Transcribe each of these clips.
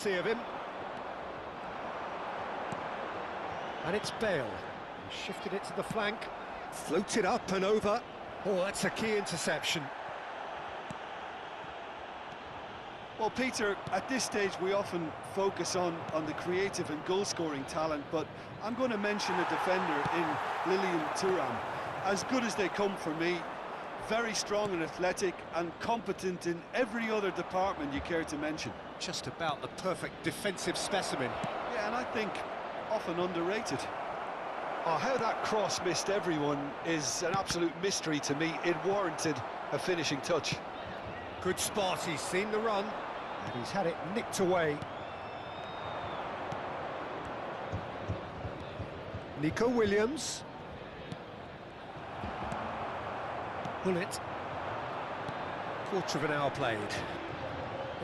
See of him. And it's Bale. He shifted it to the flank. Floated up and over. Oh, that's a key interception. Well, Peter, at this stage we often focus on the creative and goal-scoring talent, but I'm going to mention a defender in Lilian Thuram. As good as they come for me, very strong and athletic and competent in every other department you care to mention. Just about the perfect defensive specimen. Yeah, and I think often underrated. Oh, how that cross missed everyone is an absolute mystery to me. It warranted a finishing touch. Good spot, he's seen the run, and he's had it nicked away. Nico Williams. Bullet. Quarter of an hour played.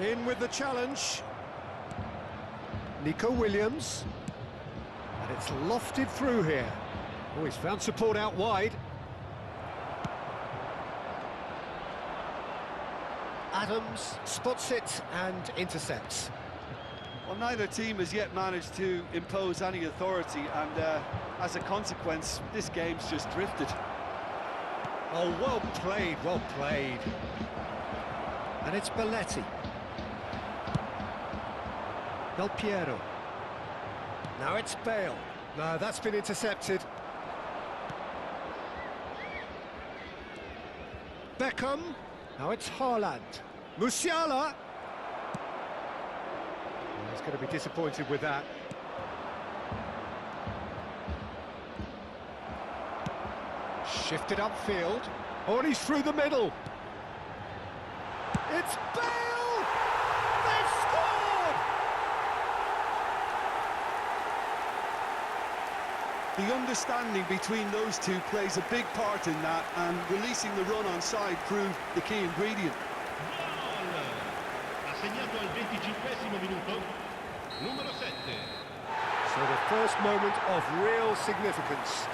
In with the challenge. Nico Williams. And it's lofted through here. Oh, he's found support out wide. Adams spots it and intercepts. Well, neither team has yet managed to impose any authority, and as a consequence, this game's just drifted. Oh, well played, well played. And it's Belletti. Del Piero. Now it's Bale. No, that's been intercepted. Beckham. Now it's Haaland. Musiala. He's going to be disappointed with that. Shifted upfield. Oh, and he's through the middle. It's Bale! They've scored! The understanding between those two plays a big part in that, and releasing the run on side proved the key ingredient. Assegnato al 25esimo minuto, numero 7. So the first moment of real significance.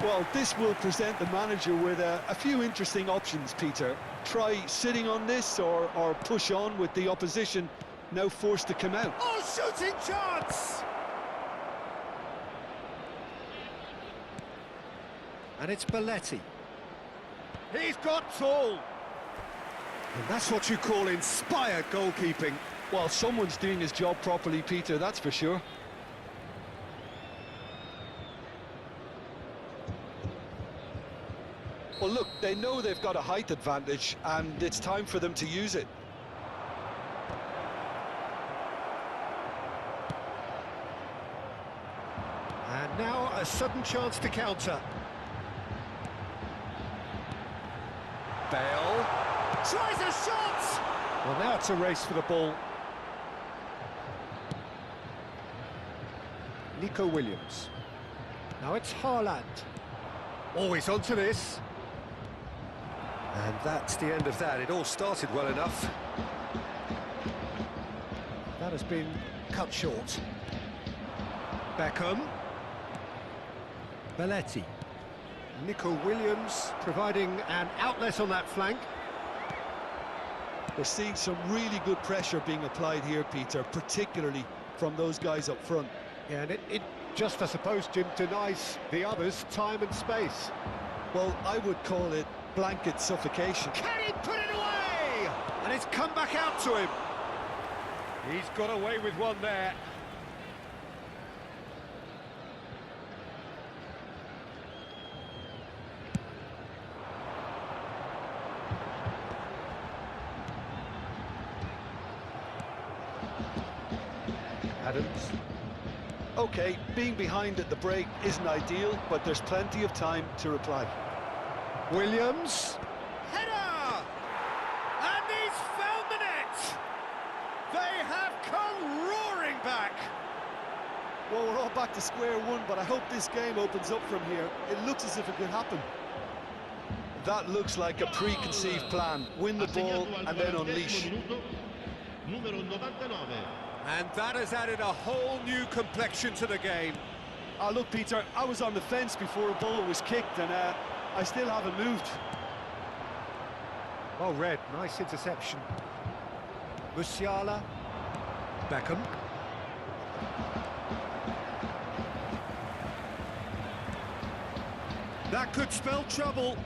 Well, this will present the manager with a few interesting options, Peter. Try sitting on this or push on with the opposition now forced to come out. Oh, shooting chance! And it's Belletti. He's got tall. And that's what you call inspired goalkeeping. Well, someone's doing his job properly, Peter, that's for sure. Well, look, they know they've got a height advantage, and it's time for them to use it. And now a sudden chance to counter. Bale tries a shot! Well, now it's a race for the ball. Nico Williams. Now it's Haaland. Oh, he's onto this. And that's the end of that. It all started well enough. That has been cut short. Beckham. Belletti. Nico Williams providing an outlet on that flank. We're seeing some really good pressure being applied here, Peter, particularly from those guys up front. Yeah, and it just, I suppose, Jim, denies the others time and space. Well, I would call it blanket suffocation. Can he put it away? And it's come back out to him. He's got away with one there. Adams. OK, being behind at the break isn't ideal, but there's plenty of time to reply. Williams. Header! And he's found the net! They have come roaring back! Well, we're all back to square one, but I hope this game opens up from here. It looks as if it could happen. That looks like a preconceived plan. Win the ball and then unleash. Numero 99. And that has added a whole new complexion to the game. Look, Peter, I was on the fence before a ball was kicked, and I still haven't moved. Well read, nice interception. Musiala. Beckham. That could spell trouble.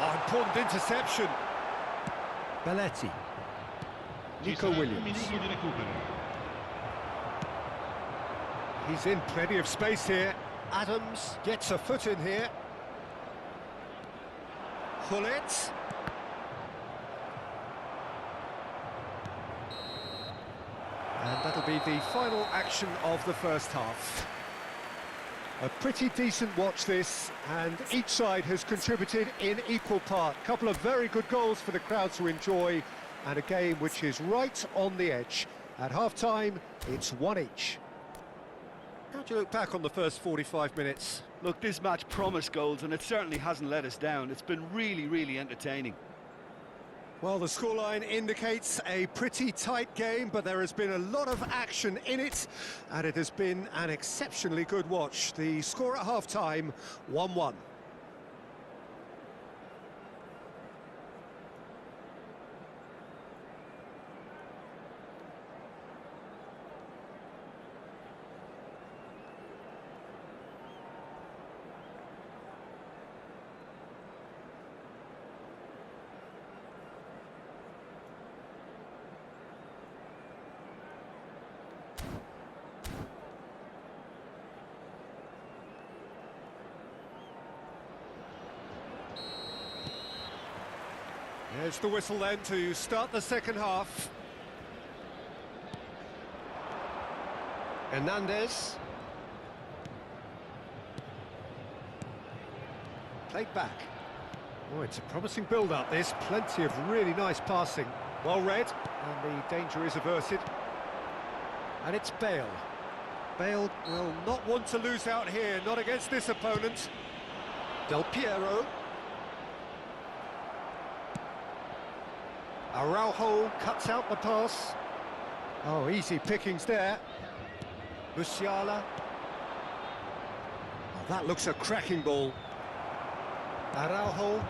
Oh, important interception. Belletti. Nico Williams. He's in plenty of space here. Adams gets a foot in here. Hullet. And that'll be the final action of the first half. A pretty decent watch this, and each side has contributed in equal part. A couple of very good goals for the crowd to enjoy, and a game which is right on the edge. At half-time, it's 1 each. How do you look back on the first 45 minutes? Look, this match promised goals, and it certainly hasn't let us down. It's been really, really entertaining. Well, the scoreline indicates a pretty tight game, but there has been a lot of action in it, and it has been an exceptionally good watch. The score at half-time, 1-1. There's the whistle then to start the second half. Hernandez. Played back. Oh, it's a promising build-up, this. Plenty of really nice passing. Well read, and the danger is averted. And it's Bale. Bale will not want to lose out here, not against this opponent. Del Piero. Araujo cuts out the pass. Oh, easy pickings there. Musiala. Oh, that looks a cracking ball. Araujo.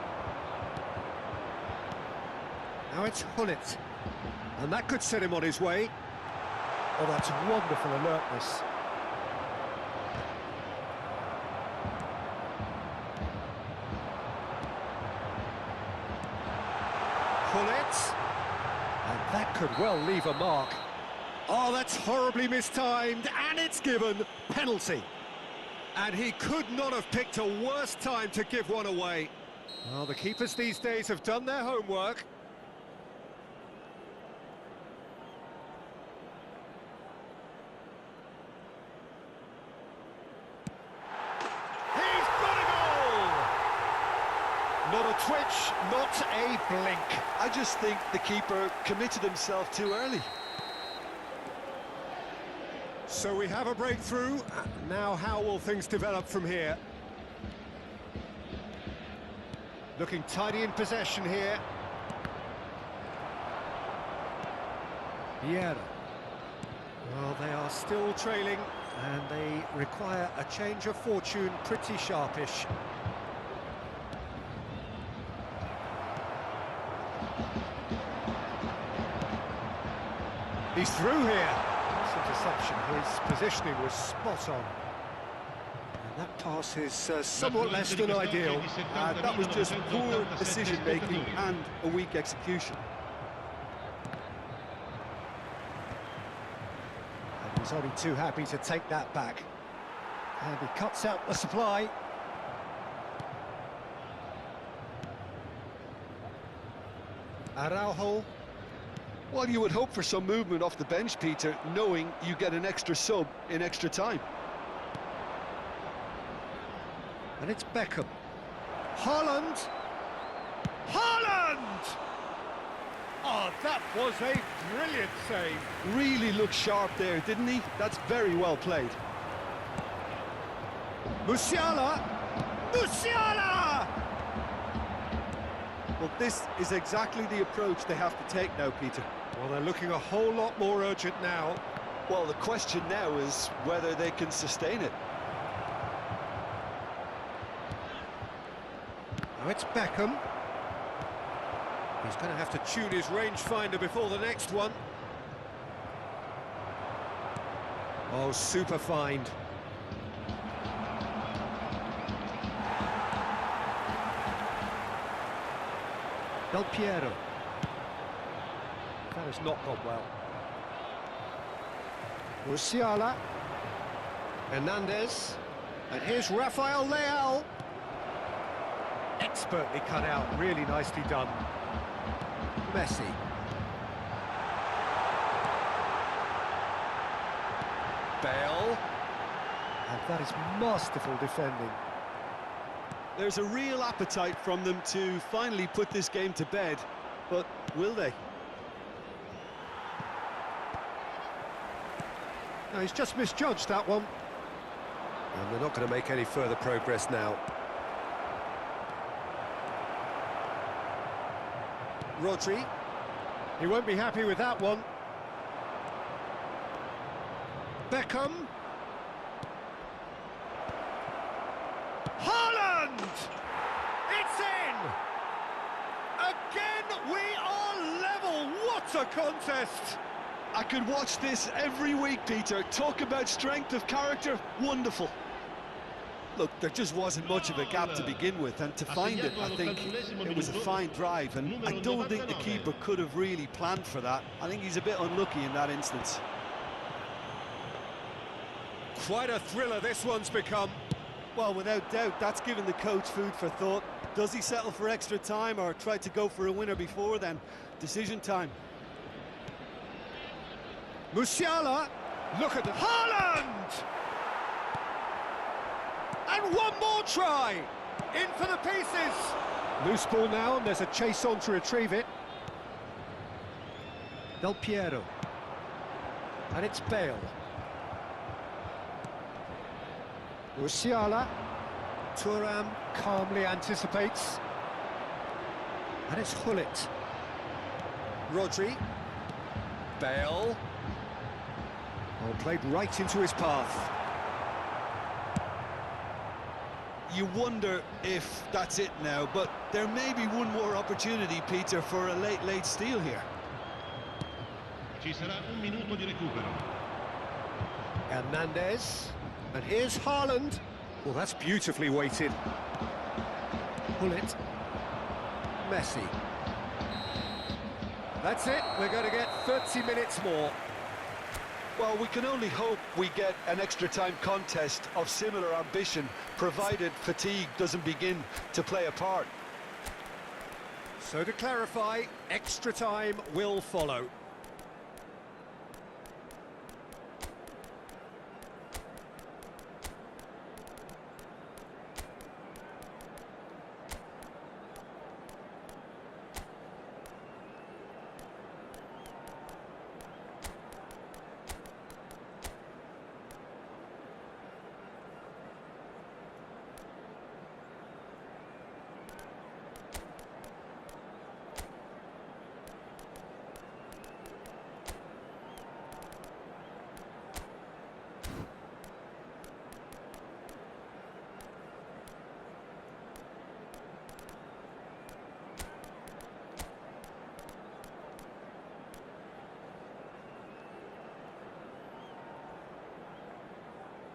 Now it's Hullet. And that could set him on his way. Oh, that's wonderful alertness. Hullet. And that could well leave a mark. Oh, that's horribly mistimed, and it's given. Penalty. And he could not have picked a worse time to give one away. Well, the keepers these days have done their homework. He's got a goal! Not a twitch, not a blink. I just think the keeper committed himself too early. So we have a breakthrough. Now how will things develop from here? Looking tidy in possession here. Vieira. Well, they are still trailing, and they require a change of fortune, pretty sharpish. He's through here. Interception, his positioning was spot on. And that pass is somewhat less than ideal. That was just poor decision-making and a weak execution. And he's only too happy to take that back. And he cuts out the supply. Araujo. Well, you would hope for some movement off the bench, Peter, knowing you get an extra sub in extra time. And it's Beckham. Haaland! Haaland! Oh, that was a brilliant save. Really looked sharp there, didn't he? That's very well played. Musiala! Musiala! Well, this is exactly the approach they have to take now, Peter. Well, they're looking a whole lot more urgent now. Well, the question now is whether they can sustain it. Now it's Beckham. He's going to have to tune his rangefinder before the next one. Oh, super find. Del Piero. That has not gone well. Musiala. Hernandez. And here's Rafael Leao. Expertly cut out, really nicely done. Messi. Bale. And that is masterful defending. There's a real appetite from them to finally put this game to bed, but will they? No, he's just misjudged that one. And they're not going to make any further progress now. Rodri. He won't be happy with that one. Beckham. Haaland! It's in! Again, we are level. What a contest! I could watch this every week, Peter. Talk about strength of character, wonderful. Look, there just wasn't much of a gap to begin with, and to find it, I think it was a fine drive, and I don't think the keeper could have really planned for that. I think he's a bit unlucky in that instance. Quite a thriller this one's become. Well, without doubt, that's given the coach food for thought. Does he settle for extra time or try to go for a winner before then? Decision time. Musiala, look at the Haaland! And one more try! In for the pieces! Loose ball now, and there's a chase on to retrieve it. Del Piero. And it's Bale. Musiala. Thuram calmly anticipates. And it's Hullet. Rodri. Bale. Oh, played right into his path. You wonder if that's it now, but there may be one more opportunity, Peter, for a late steal here. Ci sarà un minuto di recupero. Hernandez. And here's Haaland. Well, that's beautifully weighted. Hullet. Messi. That's it. We're going to get 30 minutes more. Well, we can only hope we get an extra time contest of similar ambition, provided fatigue doesn't begin to play a part. So to clarify, extra time will follow.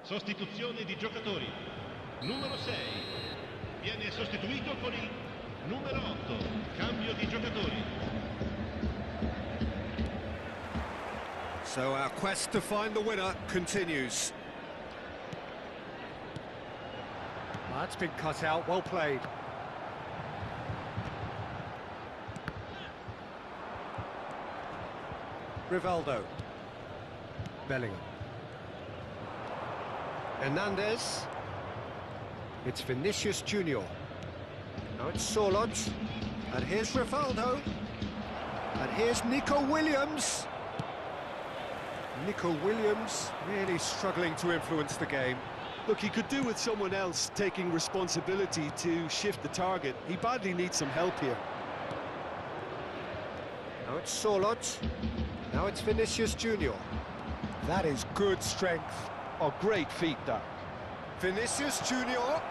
Sostituzione di giocatori. Numero 6 viene sostituito con il numero 8. Cambio di giocatori. So our quest to find the winner continues. That's been cut out, well played. Rivaldo. Bellingham. Hernandez. It's Vinicius Junior. Now it's Sorloth. And here's Rivaldo. And here's Nico Williams. Nico Williams really struggling to influence the game. Look, he could do with someone else taking responsibility to shift the target. He badly needs some help here. Now it's Sorloth. Now it's Vinicius Junior. That is good strength. Oh, great feat, that. Vinicius Junior. Oh,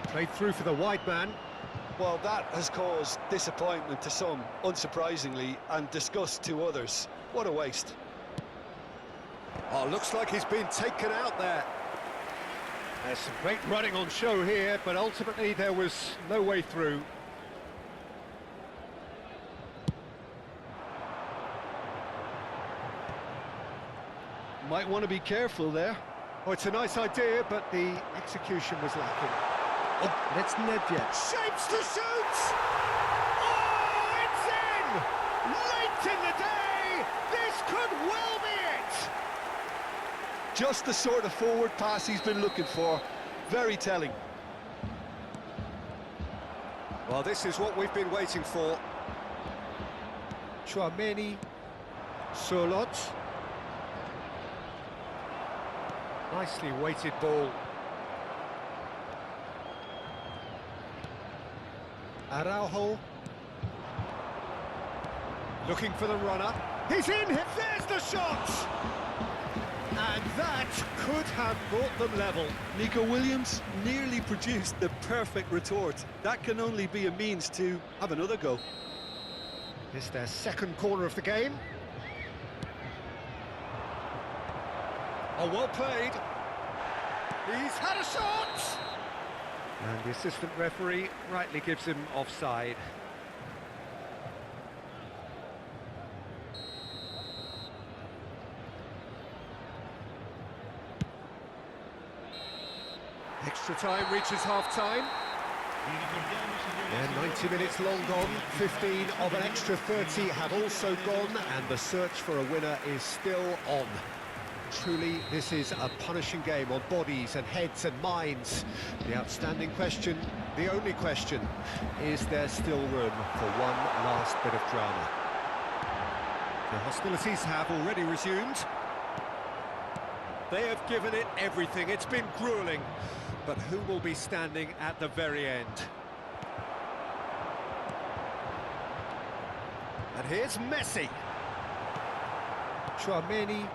played through for the wide man. Well, that has caused disappointment to some, unsurprisingly, and disgust to others. What a waste. Oh, looks like he's been taken out there. There's some great running on show here, but ultimately there was no way through. Might want to be careful there. Oh, it's a nice idea, but the execution was lacking. Oh, it's Nedved. Shapes to shoot! Oh, it's in! Late in the day, this could well be it! Just the sort of forward pass he's been looking for. Very telling. Well, this is what we've been waiting for. Chouameni, Solot. Nicely weighted ball. Araujo. Looking for the runner. He's in! There's the shot! And that could have brought them level. Nico Williams nearly produced the perfect retort. That can only be a means to have another go. It's their second corner of the game. Oh, well played. He's had a shot! And the assistant referee rightly gives him offside. Extra time reaches half-time. Yeah, 90 minutes long gone, 15 of an extra 30 have also gone, and the search for a winner is still on. Truly, this is a punishing game on bodies and heads and minds. The outstanding question, the only question, is there still room for one last bit of drama? The hostilities have already resumed. They have given it everything, it's been gruelling. But who will be standing at the very end? And here's Messi. Chouameni.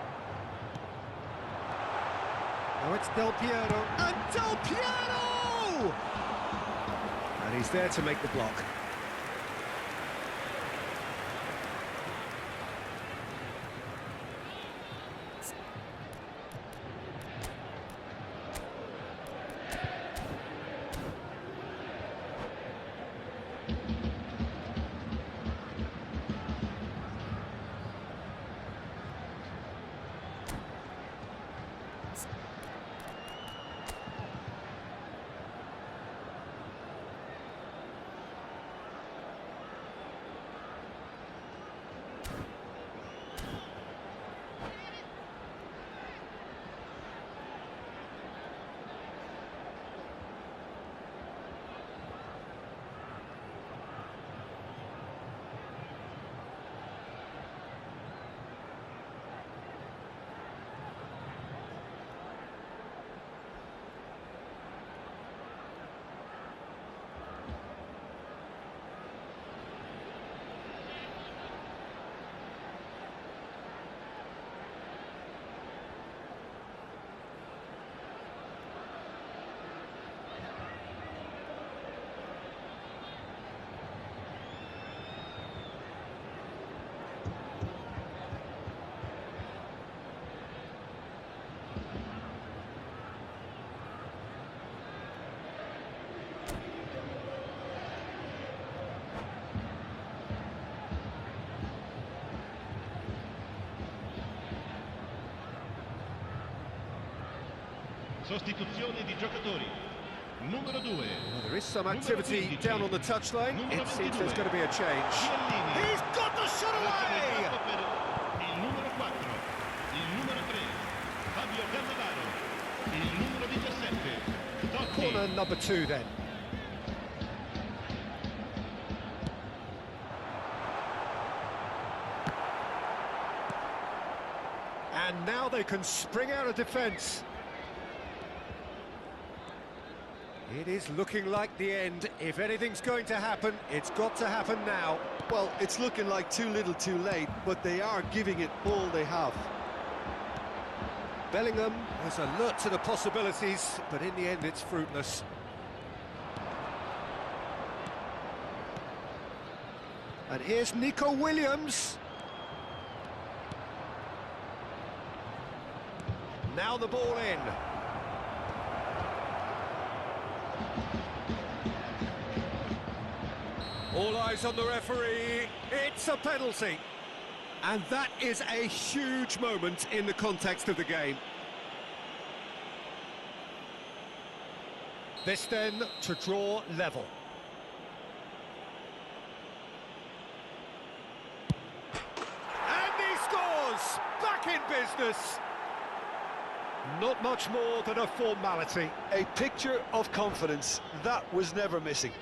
Now it's Del Piero. And Del Piero! And he's there to make the block. Sostituzione di giocatori. Numero 2. Well, there is some activity down on the touchline. It seems there's going to be a change. Chiellini. He's got the shot away! Per il numero 4, il numero 3, Fabio Cannavaro, il numero 17, Totti. Corner number 2 then. And now they can spring out of defence. It is looking like the end. If anything's going to happen, it's got to happen now. Well, it's looking like too little too late, but they are giving it all they have. Bellingham was alert to the possibilities, but in the end it's fruitless. And here's Nico Williams. Now the ball in. All eyes on the referee. It's a penalty. And that is a huge moment in the context of the game. This then to draw level. And he scores! Back in business! Not much more than a formality. A picture of confidence. That was never missing.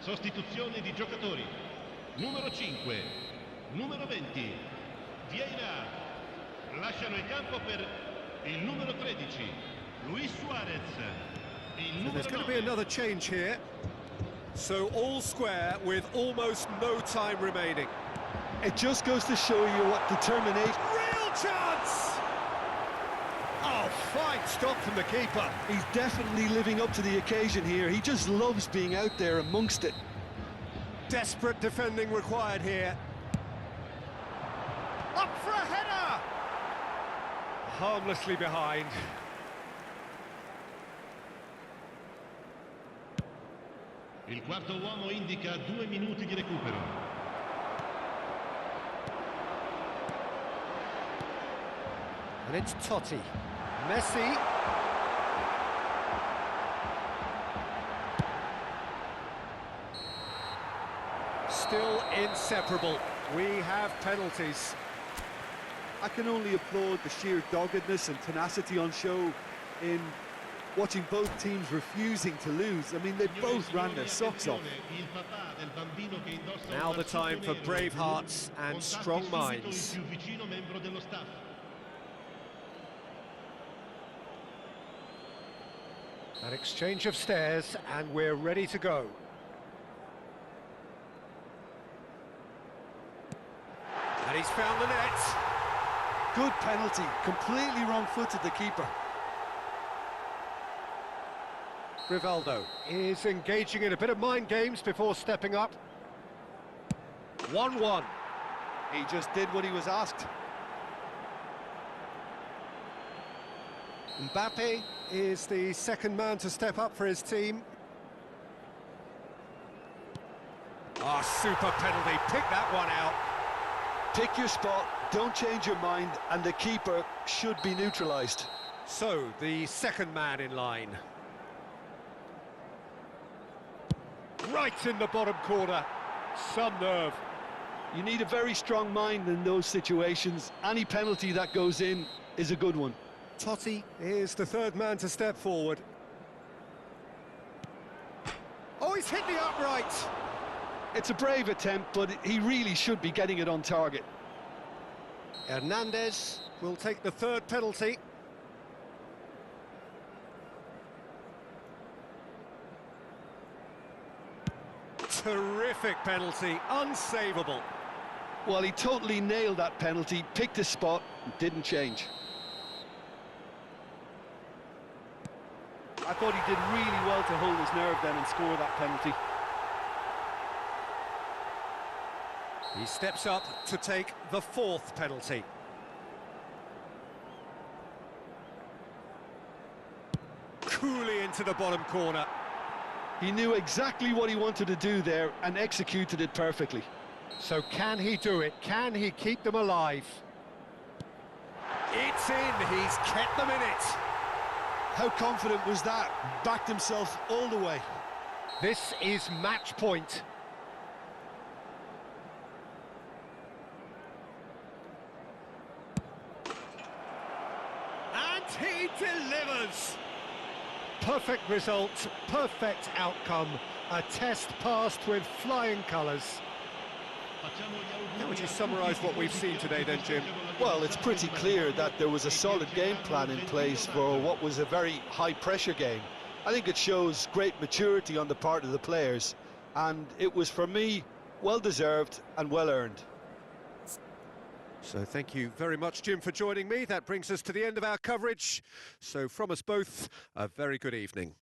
Sostituzione di giocatori. Numero 5, numero 20, Vieira. Lasciano il campo per il numero 13, Luis Suarez. So there's going to be another change here. So all square with almost no time remaining. It just goes to show you what determination... Real chance! Oh, fine stop from the keeper. He's definitely living up to the occasion here. He just loves being out there amongst it. Desperate defending required here. Up for a header! Harmlessly behind. Il quarto uomo indica 2 minuti di recupero. And it's Totti. Messi. Still inseparable. We have penalties. I can only applaud the sheer doggedness and tenacity on show in watching both teams refusing to lose. I mean, they both ran their socks off. Now the time for brave hearts and strong minds. An exchange of stares, and we're ready to go. And he's found the net. Good penalty, completely wrong-footed the keeper. Rivaldo is engaging in a bit of mind games before stepping up. 1-1. He just did what he was asked. Mbappe is the second man to step up for his team. Ah, super penalty, pick that one out. Pick your spot, don't change your mind, and the keeper should be neutralised. So, the second man in line. Right in the bottom corner, some nerve. You need a very strong mind in those situations. Any penalty that goes in is a good one. Totti is the third man to step forward. Oh, he's hit the upright! It's a brave attempt, but he really should be getting it on target. Hernandez will take the third penalty. Terrific penalty, unsavable. Well, he totally nailed that penalty, picked his spot, and didn't change. I thought he did really well to hold his nerve then and score that penalty. He steps up to take the fourth penalty. Coolly into the bottom corner. He knew exactly what he wanted to do there and executed it perfectly. So can he do it? Can he keep them alive? It's in, he's kept them in it. How confident was that? Backed himself all the way. This is match point. And he delivers. Perfect result, perfect outcome. A test passed with flying colours. How would you summarise what we've seen today then, Jim? Well, it's pretty clear that there was a solid game plan in place for what was a very high-pressure game. I think it shows great maturity on the part of the players, and it was, for me, well-deserved and well-earned. So thank you very much, Jim, for joining me. That brings us to the end of our coverage. So from us both, a very good evening.